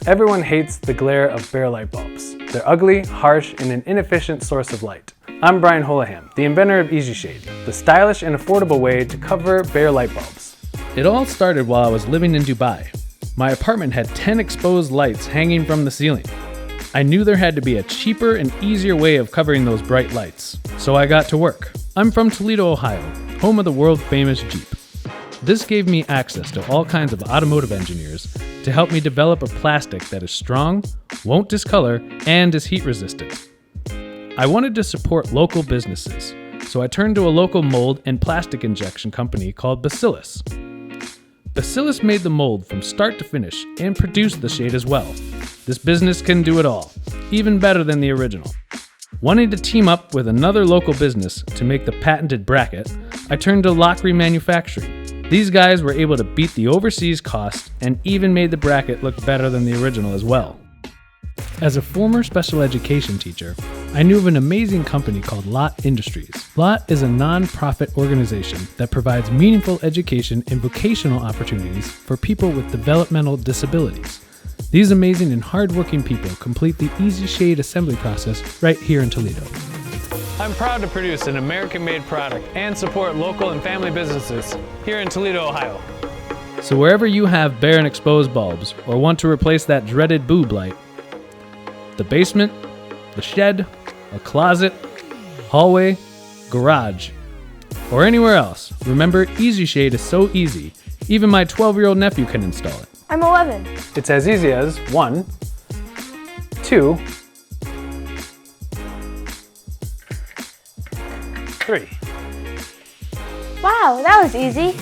Everyone hates the glare of bare light bulbs. They're ugly, harsh, and an inefficient source of light. I'm Brian Holohan, the inventor of Easy Shade, the stylish and affordable way to cover bare light bulbs. It all started while I was living in Dubai. My apartment had 10 exposed lights hanging from the ceiling. I knew there had to be a cheaper and easier way of covering those bright lights, so I got to work. I'm from Toledo, Ohio, home of the world-famous Jeep. This gave me access to all kinds of automotive engineers to help me develop a plastic that is strong, won't discolor, and is heat resistant. I wanted to support local businesses, so I turned to a local mold and plastic injection company called Bacillus. Bacillus made the mold from start to finish and produced the shade as well. This business can do it all, even better than the original. Wanting to team up with another local business to make the patented bracket, I turned to Lockery Manufacturing. These guys were able to beat the overseas cost and even made the bracket look better than the original as well. As a former special education teacher, I knew of an amazing company called Lot Industries. Lot is a non-profit organization that provides meaningful education and vocational opportunities for people with developmental disabilities. These amazing and hardworking people complete the Easy Shade assembly process right here in Toledo. I'm proud to produce an American-made product and support local and family businesses here in Toledo, Ohio. So wherever you have bare and exposed bulbs or want to replace that dreaded boob light, the basement, the shed, a closet, hallway, garage, or anywhere else, remember Easy Shade is so easy, even my 12-year-old nephew can install it. I'm 11. It's as easy as 1, 2, 3. Wow, that was easy.